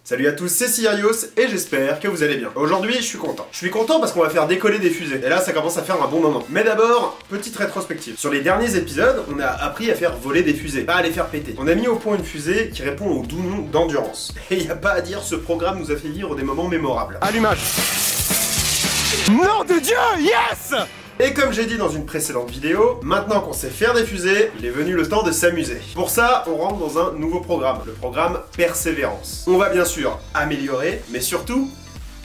Salut à tous, c'est Cyrios et j'espère que vous allez bien. Aujourd'hui, je suis content. Je suis content parce qu'on va faire décoller des fusées. Et là, ça commence à faire un bon moment. Mais d'abord, petite rétrospective. Sur les derniers épisodes, on a appris à faire voler des fusées, pas à les faire péter. On a mis au point une fusée qui répond au doux nom d'Endurance. Et y a pas à dire, ce programme nous a fait vivre des moments mémorables. Allumage. Nom de Dieu, yes! Et comme j'ai dit dans une précédente vidéo, maintenant qu'on sait faire des fusées, il est venu le temps de s'amuser. Pour ça, on rentre dans un nouveau programme, le programme Persévérance. On va bien sûr améliorer, mais surtout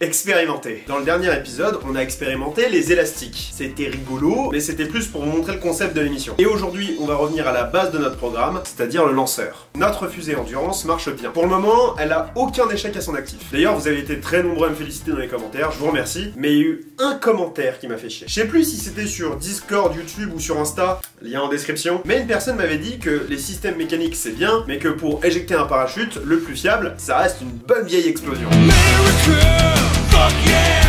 expérimenter. Dans le dernier épisode, on a expérimenté les élastiques. C'était rigolo, mais c'était plus pour vous montrer le concept de l'émission. Et aujourd'hui, on va revenir à la base de notre programme, c'est-à-dire le lanceur. Notre fusée Endurance marche bien. Pour le moment, elle a aucun échec à son actif. D'ailleurs, vous avez été très nombreux à me féliciter dans les commentaires, je vous remercie, mais il y a eu un commentaire qui m'a fait chier. Je sais plus si c'était sur Discord, YouTube ou sur Insta, lien en description, mais une personne m'avait dit que les systèmes mécaniques c'est bien, mais que pour éjecter un parachute, le plus fiable, ça reste une bonne vieille explosion.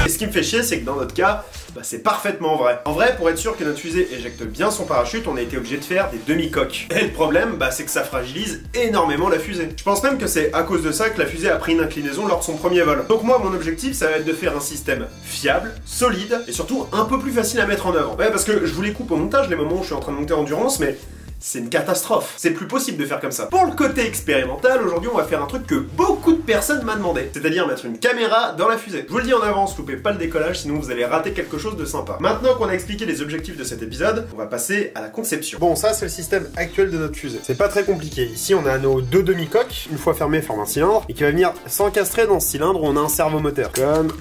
Et ce qui me fait chier, c'est que dans notre cas, c'est parfaitement vrai. En vrai, pour être sûr que notre fusée éjecte bien son parachute, on a été obligé de faire des demi-coques. Et le problème, c'est que ça fragilise énormément la fusée. Je pense même que c'est à cause de ça que la fusée a pris une inclinaison lors de son premier vol. Donc moi, mon objectif, ça va être de faire un système fiable, solide, et surtout un peu plus facile à mettre en œuvre. Ouais, parce que je vous les coupe au montage, les moments où je suis en train de monter Endurance, mais c'est une catastrophe. C'est plus possible de faire comme ça. Pour le côté expérimental, aujourd'hui on va faire un truc que beaucoup de personnes m'ont demandé. C'est-à-dire mettre une caméra dans la fusée. Je vous le dis en avance, loupez pas le décollage, sinon vous allez rater quelque chose de sympa. Maintenant qu'on a expliqué les objectifs de cet épisode, on va passer à la conception. Bon, ça c'est le système actuel de notre fusée. C'est pas très compliqué. Ici on a nos deux demi-coques, une fois fermées forme un cylindre, et qui va venir s'encastrer dans ce cylindre où on a un servomoteur. Comme...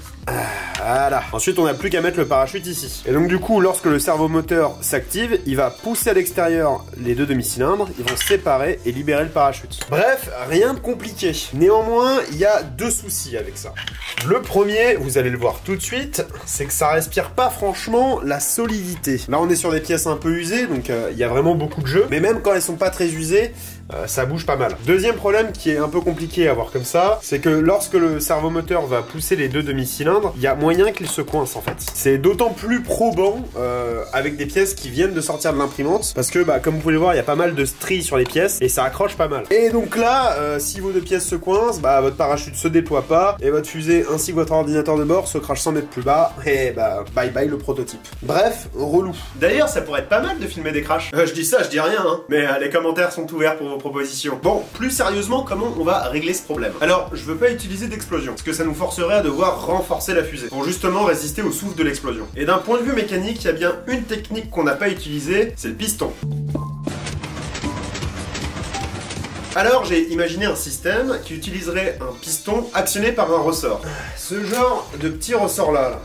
voilà. Ensuite on n'a plus qu'à mettre le parachute ici. Et donc du coup, lorsque le servomoteur s'active, il va pousser à l'extérieur les deux demi-cylindres, ils vont se séparer et libérer le parachute. Bref, rien de compliqué. Néanmoins, il y a deux soucis avec ça. Le premier, vous allez le voir tout de suite, c'est que ça respire pas franchement la solidité. Là on est sur des pièces un peu usées, donc il y a vraiment beaucoup de jeu, mais même quand elles sont pas très usées, ça bouge pas mal. Deuxième problème qui est un peu compliqué à voir comme ça, c'est que lorsque le servomoteur va pousser les deux demi-cylindres, il y a moyen qu'il se coince en fait. C'est d'autant plus probant avec des pièces qui viennent de sortir de l'imprimante, parce que comme vous pouvez le voir, il y a pas mal de stries sur les pièces et ça accroche pas mal. Et donc là, si vos deux pièces se coincent, votre parachute se déploie pas et votre fusée ainsi que votre ordinateur de bord se crache 100 mètres plus bas et bye bye le prototype. Bref, relou. D'ailleurs, ça pourrait être pas mal de filmer des crashs. Je dis ça, je dis rien, hein. Mais les commentaires sont ouverts pour vos propositions. Bon, plus sérieusement, comment on va régler ce problème? Alors, je veux pas utiliser d'explosion, parce que ça nous forcerait à devoir renforcer la fusée, pour justement résister au souffle de l'explosion. Et d'un point de vue mécanique, il y a bien une technique qu'on n'a pas utilisée, c'est le piston. Alors j'ai imaginé un système qui utiliserait un piston actionné par un ressort. Ce genre de petit ressort là.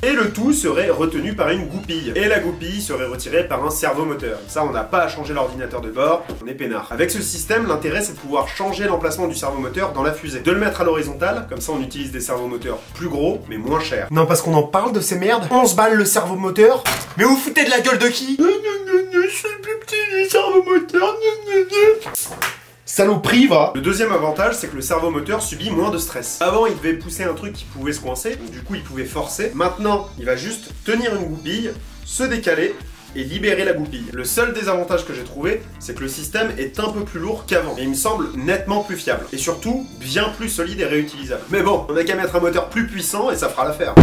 Et le tout serait retenu par une goupille. Et la goupille serait retirée par un servomoteur. Ça, on n'a pas à changer l'ordinateur de bord, on est peinard. Avec ce système, l'intérêt c'est de pouvoir changer l'emplacement du servomoteur dans la fusée. De le mettre à l'horizontale, comme ça on utilise des servomoteurs plus gros, mais moins chers. Non, parce qu'on en parle de ces merdes. 11 balles le servomoteur. Mais vous foutez de la gueule de qui? Je suis le plus petit du servomoteur. Saloperie, va. Le deuxième avantage, c'est que le servomoteur subit moins de stress. Avant, il devait pousser un truc qui pouvait se coincer, donc du coup, il pouvait forcer. Maintenant, il va juste tenir une goupille, se décaler et libérer la goupille. Le seul désavantage que j'ai trouvé, c'est que le système est un peu plus lourd qu'avant. Et il me semble nettement plus fiable. Et surtout, bien plus solide et réutilisable. Mais bon, on n'a qu'à mettre un moteur plus puissant et ça fera l'affaire.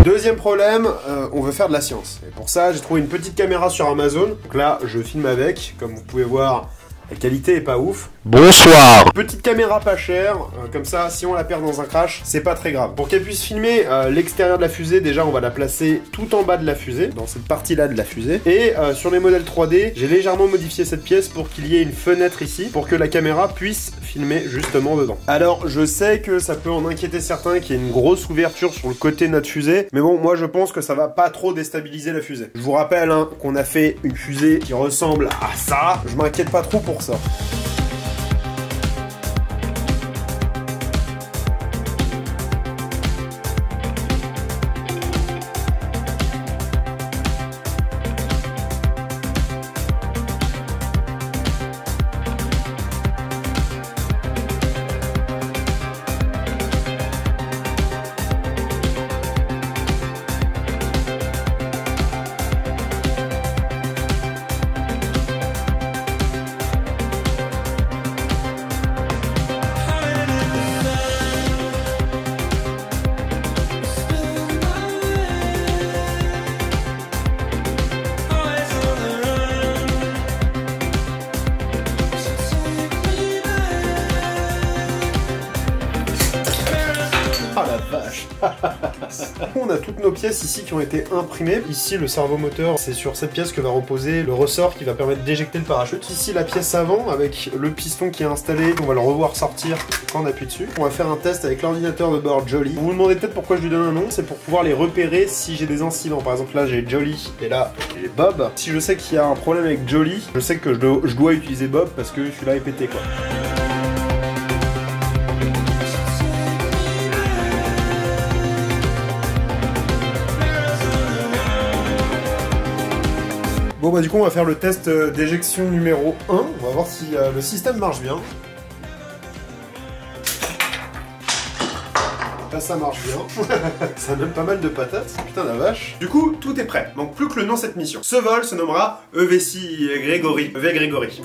Deuxième problème, on veut faire de la science. Et pour ça, j'ai trouvé une petite caméra sur Amazon. Donc là, je filme avec. Comme vous pouvez voir, la qualité est pas ouf. Bonsoir. Petite caméra pas chère, comme ça, si on la perd dans un crash, c'est pas très grave. Pour qu'elle puisse filmer l'extérieur de la fusée, déjà, on va la placer tout en bas de la fusée, dans cette partie-là de la fusée. Et sur les modèles 3D, j'ai légèrement modifié cette pièce pour qu'il y ait une fenêtre ici, pour que la caméra puisse filmer justement dedans. Alors, je sais que ça peut en inquiéter certains qu'il y ait une grosse ouverture sur le côté de notre fusée, mais bon, moi, je pense que ça va pas trop déstabiliser la fusée. Je vous rappelle qu'on a fait une fusée qui ressemble à ça. Je m'inquiète pas trop pour ça. vache. On a toutes nos pièces ici qui ont été imprimées. Ici, le servomoteur, c'est sur cette pièce que va reposer le ressort qui va permettre d'éjecter le parachute. Ici, la pièce avant avec le piston qui est installé. On va le revoir sortir quand on appuie dessus. On va faire un test avec l'ordinateur de bord Jolly. Vous vous demandez peut-être pourquoi je lui donne un nom. C'est pour pouvoir les repérer si j'ai des incidents. Par exemple, là, j'ai Jolly et là, j'ai Bob. Si je sais qu'il y a un problème avec Jolly, je sais que je dois utiliser Bob parce que celui-là est pété, quoi. Bon bah du coup on va faire le test d'éjection numéro 1, on va voir si le système marche bien. Là ça marche bien, ça a même pas mal de patates, putain la vache. Du coup tout est prêt, manque plus que le nom de cette mission. Ce vol se nommera EVC Grégory.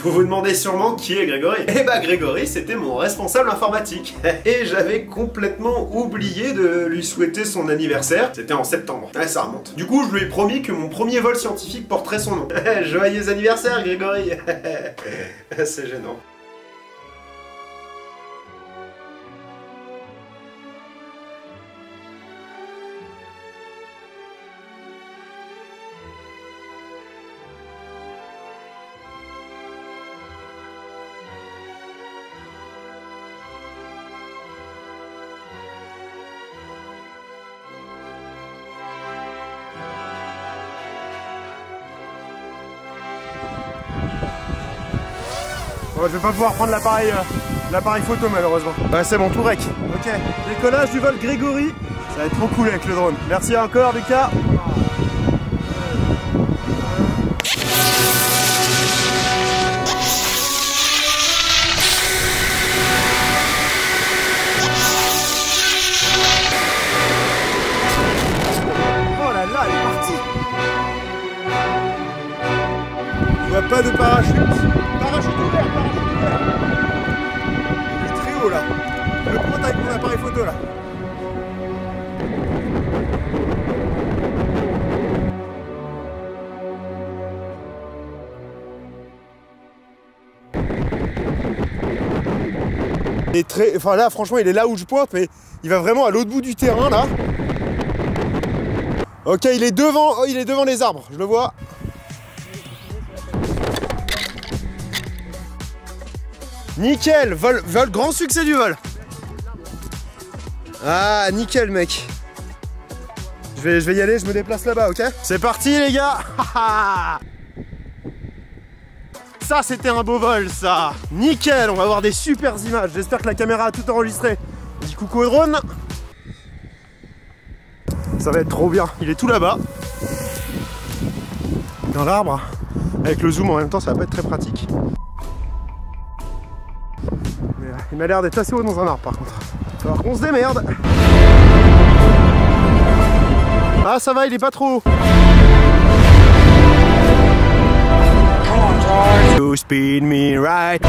Vous vous demandez sûrement qui est Grégory. Eh bah Grégory c'était mon responsable informatique. Et j'avais complètement oublié de lui souhaiter son anniversaire, c'était en septembre. Ouais ça remonte. Du coup je lui ai promis que mon premier vol scientifique porterait son nom. Joyeux anniversaire Grégory. C'est gênant. Bon, je vais pas pouvoir prendre l'appareil photo malheureusement. Ouais c'est bon, tout rec. Ok, décollage du vol Grégory. Ça va être trop cool avec le drone. Merci encore Lucas. Oh là là, elle est partie. Je vois pas de parachute. Parachute ouvert, parachute ouvert. Il est très haut là. Je le prends avec mon appareil photo là. Il est très... Enfin là franchement il est là où je pointe mais il va vraiment à l'autre bout du terrain là. Ok il est devant les arbres, je le vois. Nickel, vol, grand succès du vol. Ah, nickel mec. Je vais y aller, je me déplace là-bas, ok? C'est parti les gars. Ça c'était un beau vol ça. Nickel, on va avoir des super images. J'espère que la caméra a tout enregistré. Dis coucou au drone. Ça va être trop bien, il est tout là-bas. Dans l'arbre. Avec le zoom en même temps ça va pas être très pratique. Il m'a l'air d'être assez haut dans un arbre par contre. Il va falloir qu'on se démerde. Ah ça va, il est pas trop haut. You speed me right.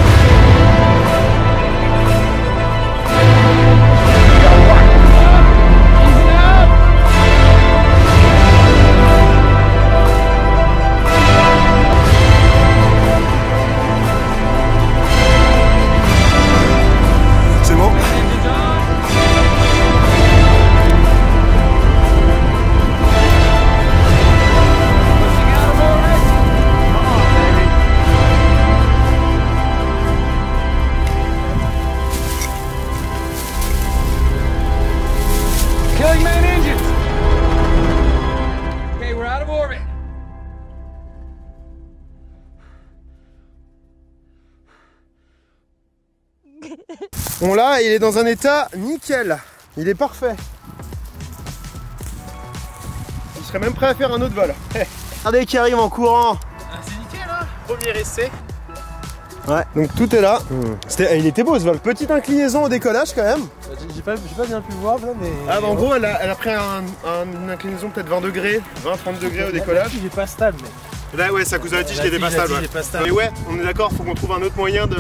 Bon là, il est dans un état nickel. Il est parfait. Il serait même prêt à faire un autre vol. Regardez qui arrive en courant. Ah, c'est nickel hein. Premier essai. Ouais, donc tout est là. Il était beau ce vol. Petite inclinaison au décollage quand même. J'ai pas bien pu le voir mais... Ah bah en gros elle a pris une inclinaison peut-être 20 degrés, 20-30 degrés au décollage. J'ai pas stable mais... Là ouais, c'est à cause de la tige qui est dépassable. Mais ouais, on est d'accord, faut qu'on trouve un autre moyen de...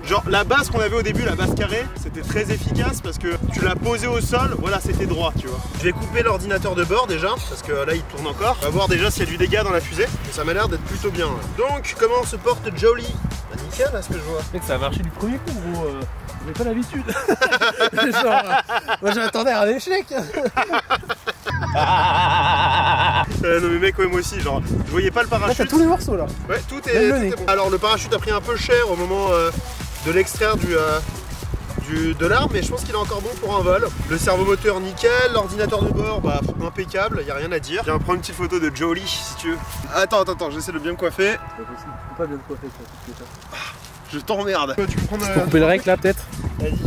Genre la base qu'on avait au début, la base carrée, c'était très efficace parce que tu l'as posé au sol, voilà, c'était droit, tu vois. Je vais couper l'ordinateur de bord déjà, parce que là il tourne encore. On va voir déjà s'il y a du dégât dans la fusée, mais ça m'a l'air d'être plutôt bien. Donc, comment se porte Jolie? Bah nickel là ce que je vois. Mec, ça a marché du premier coup, gros. J'ai pas l'habitude. Moi je m'attendais à un échec. Non mais mec, ouais, moi aussi, genre, je voyais pas le parachute. Là, t'as tous les morceaux là. Ouais, tout est bon. Alors le parachute a pris un peu cher au moment de l'extraire de l'arme, mais je pense qu'il est encore bon pour un vol. Le servomoteur nickel, l'ordinateur de bord, bah impeccable, y a rien à dire. Je viens prendre une petite photo de Jolie si tu veux. Attends, j'essaie de bien me coiffer. C'est pas possible, tu peux pas bien te coiffer ça. Je t'emmerde. Tu peux prendre. Faut couper le rec là peut-être? Vas-y.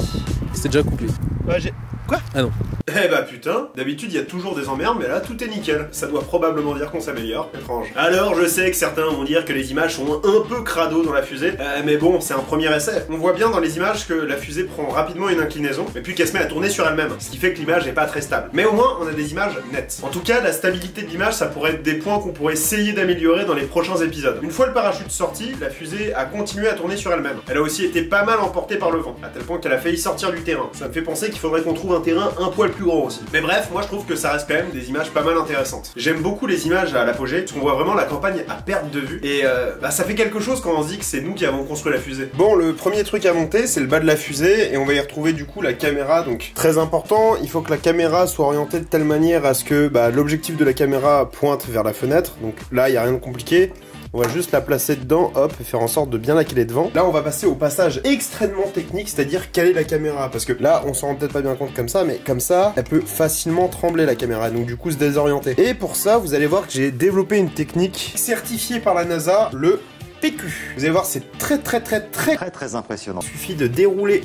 C'était déjà coupé. Bah j'ai. Quoi? Ah non. Eh bah putain, d'habitude il y a toujours des emmerdes, mais là tout est nickel. Ça doit probablement dire qu'on s'améliore. Étrange. Alors je sais que certains vont dire que les images sont un peu crado dans la fusée, mais bon, c'est un premier essai. On voit bien dans les images que la fusée prend rapidement une inclinaison, et puis qu'elle se met à tourner sur elle-même, ce qui fait que l'image est pas très stable. Mais au moins, on a des images nettes. En tout cas, la stabilité de l'image, ça pourrait être des points qu'on pourrait essayer d'améliorer dans les prochains épisodes. Une fois le parachute sorti, la fusée a continué à tourner sur elle-même. Elle a aussi été pas mal emportée par le vent, à tel point qu'elle a failli sortir du terrain. Ça me fait penser qu'il faudrait qu'on trouve un terrain un poil plus grand aussi. Mais bref, moi je trouve que ça reste quand même des images pas mal intéressantes. J'aime beaucoup les images à l'apogée, parce qu'on voit vraiment la campagne à perte de vue. Et bah ça fait quelque chose quand on se dit que c'est nous qui avons construit la fusée. Bon, le premier truc à monter, c'est le bas de la fusée, et on va y retrouver du coup la caméra. Donc très important, il faut que la caméra soit orientée de telle manière à ce que l'objectif de la caméra pointe vers la fenêtre. Donc là, il n'y a rien de compliqué. On va juste la placer dedans, hop, et faire en sorte de bien la caler devant. Là, on va passer au passage extrêmement technique, c'est-à-dire caler la caméra. Parce que là, on s'en rend peut-être pas bien compte comme ça, mais comme ça, elle peut facilement trembler la caméra, donc du coup se désorienter. Et pour ça, vous allez voir que j'ai développé une technique certifiée par la NASA, le PQ. Vous allez voir, c'est très impressionnant. Il suffit de dérouler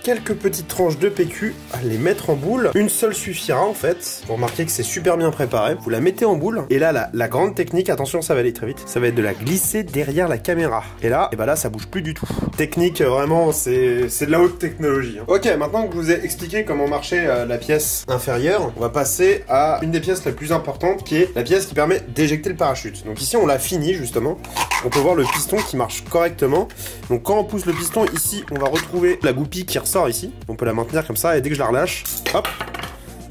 quelques petites tranches de PQ, à les mettre en boule. Une seule suffira en fait. Vous remarquez que c'est super bien préparé. Vous la mettez en boule. Et là, la grande technique, attention, ça va aller très vite. Ça va être de la glisser derrière la caméra. Et là, là, ça bouge plus du tout. Technique, vraiment, c'est de la haute technologie. Hein. Ok, maintenant que je vous ai expliqué comment marchait la pièce inférieure, on va passer à une des pièces les plus importantes, qui est la pièce qui permet d'éjecter le parachute. Donc ici, on l'a fini justement. On peut voir le piston qui marche correctement. Donc quand on pousse le piston ici, on va retrouver la goupille qui ressort ici. On peut la maintenir comme ça et dès que je la relâche, hop,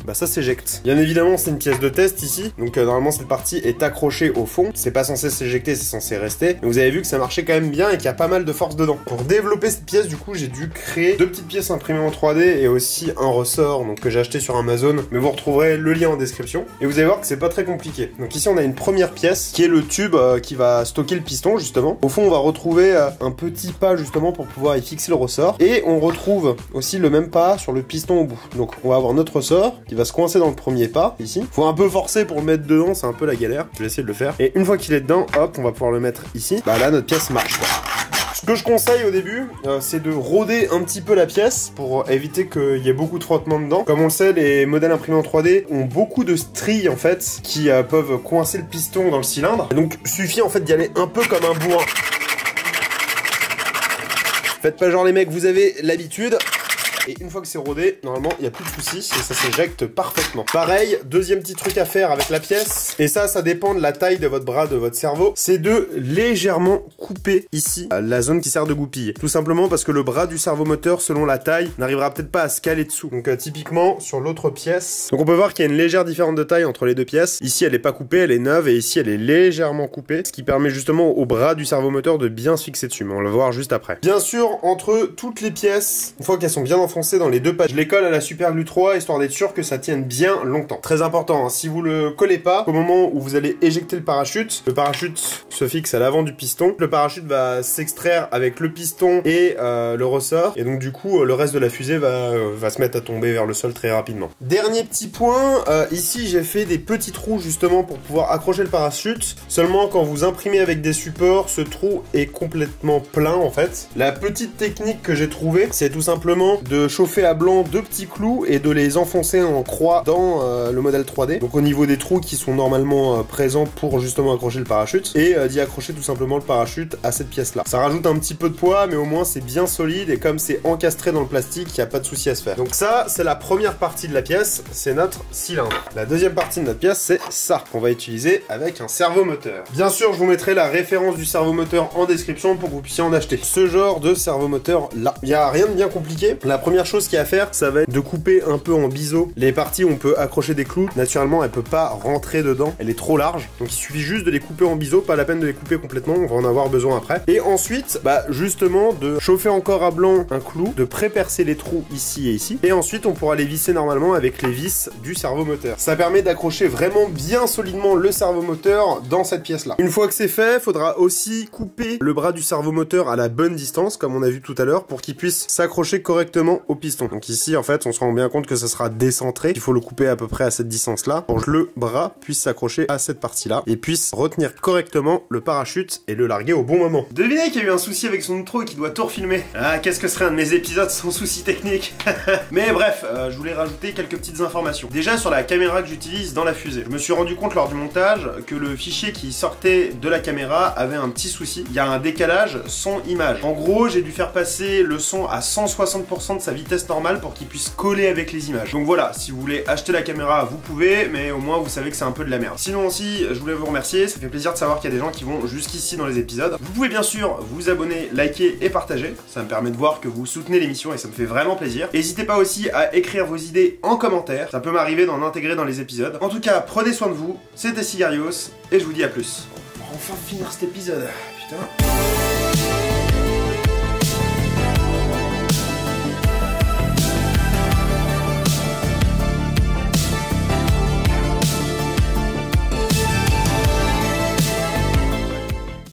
bah ça s'éjecte. Bien évidemment, c'est une pièce de test ici, donc normalement cette partie est accrochée au fond. C'est pas censé s'éjecter, c'est censé rester. Mais vous avez vu que ça marchait quand même bien et qu'il y a pas mal de force dedans. Pour développer cette pièce, du coup, j'ai dû créer deux petites pièces imprimées en 3D et aussi un ressort donc que j'ai acheté sur Amazon. Mais vous retrouverez le lien en description. Et vous allez voir que c'est pas très compliqué. Donc ici, on a une première pièce qui est le tube qui va stocker le piston justement. Au fond, on va retrouver un petit pas justement pour pouvoir y fixer le ressort. Et on retrouve aussi le même pas sur le piston au bout. Donc on va avoir notre ressort qui va se coincer dans le premier pas ici. Faut un peu forcer pour le mettre dedans, c'est un peu la galère. Je vais essayer de le faire. Et une fois qu'il est dedans, hop, on va pouvoir le mettre ici. Bah là, notre pièce marche. Ce que je conseille au début, c'est de rôder un petit peu la pièce pour éviter qu'il y ait beaucoup de frottement dedans. Comme on le sait, les modèles imprimés en 3D ont beaucoup de stries en fait qui peuvent coincer le piston dans le cylindre. Et donc suffit en fait d'y aller un peu comme un bourrin. Faites pas genre les mecs, vous avez l'habitude. Et une fois que c'est rodé, normalement, il n'y a plus de soucis et ça s'éjecte parfaitement. Pareil, deuxième petit truc à faire avec la pièce, et ça dépend de la taille de votre bras, de votre cerveau, c'est de légèrement couper ici la zone qui sert de goupille. Tout simplement parce que le bras du servomoteur, selon la taille, n'arrivera peut-être pas à se caler dessous. Donc typiquement, sur l'autre pièce, donc on peut voir qu'il y a une légère différence de taille entre les deux pièces. Ici, elle n'est pas coupée, elle est neuve, et ici, elle est légèrement coupée, ce qui permet justement au bras du servomoteur de bien se fixer dessus, mais on va le voir juste après. Bien sûr, entre toutes les pièces, une fois qu'elles sont bien enfoncées dans les deux pages, je les colle à la super glue 3 histoire d'être sûr que ça tienne bien longtemps. Très important, hein, si vous le collez pas, au moment où vous allez éjecter le parachute se fixe à l'avant du piston. Le parachute va s'extraire avec le piston et le ressort, et donc du coup le reste de la fusée va se mettre à tomber vers le sol très rapidement. Dernier petit point, ici j'ai fait des petits trous justement pour pouvoir accrocher le parachute. Seulement quand vous imprimez avec des supports, ce trou est complètement plein en fait. La petite technique que j'ai trouvée, c'est tout simplement de de chauffer à blanc 2 petits clous et de les enfoncer en croix dans le modèle 3D. Donc au niveau des trous qui sont normalement présents pour justement accrocher le parachute et d'y accrocher tout simplement le parachute à cette pièce là. Ça rajoute un petit peu de poids mais au moins c'est bien solide et comme c'est encastré dans le plastique, il n'y a pas de souci à se faire. Donc ça c'est la première partie de la pièce, c'est notre cylindre. La deuxième partie de notre pièce c'est ça qu'on va utiliser avec un servomoteur. Bien sûr je vous mettrai la référence du servomoteur en description pour que vous puissiez en acheter. Ce genre de servomoteur là. Il n'y a rien de bien compliqué. La première chose qu'il y a à faire ça va être de couper un peu en biseau les parties où on peut accrocher des clous. Naturellement elle peut pas rentrer dedans, elle est trop large. Donc il suffit juste de les couper en biseau, pas la peine de les couper complètement, on va en avoir besoin après. Et ensuite, bah justement de chauffer encore à blanc un clou, de pré-percer les trous ici et ici. Et ensuite on pourra les visser normalement avec les vis du servomoteur. Ça permet d'accrocher vraiment bien solidement le servomoteur dans cette pièce là. Une fois que c'est fait, faudra aussi couper le bras du servomoteur à la bonne distance, comme on a vu tout à l'heure, pour qu'il puisse s'accrocher correctement au piston. Donc ici en fait on se rend bien compte que ça sera décentré. Il faut le couper à peu près à cette distance là pour que le bras puisse s'accrocher à cette partie là et puisse retenir correctement le parachute et le larguer au bon moment. Devinez qu'il y a eu un souci avec son outro et qu'il doit tout refilmer. Ah, qu'est-ce que serait un de mes épisodes sans souci technique. Mais bref, je voulais rajouter quelques petites informations. Déjà sur la caméra que j'utilise dans la fusée. Je me suis rendu compte lors du montage que le fichier qui sortait de la caméra avait un petit souci. Il y a un décalage son-image. En gros, j'ai dû faire passer le son à 160% de sa vitesse normale pour qu'il puisse coller avec les images. Donc voilà, si vous voulez acheter la caméra, vous pouvez, mais au moins vous savez que c'est un peu de la merde. Sinon aussi, je voulais vous remercier, ça fait plaisir de savoir qu'il y a des gens qui vont jusqu'ici dans les épisodes. Vous pouvez bien sûr vous abonner, liker et partager, ça me permet de voir que vous soutenez l'émission et ça me fait vraiment plaisir. N'hésitez pas aussi à écrire vos idées en commentaire, ça peut m'arriver d'en intégrer dans les épisodes. En tout cas, prenez soin de vous, c'était Cigarios et je vous dis à plus. On va enfin finir cet épisode, putain.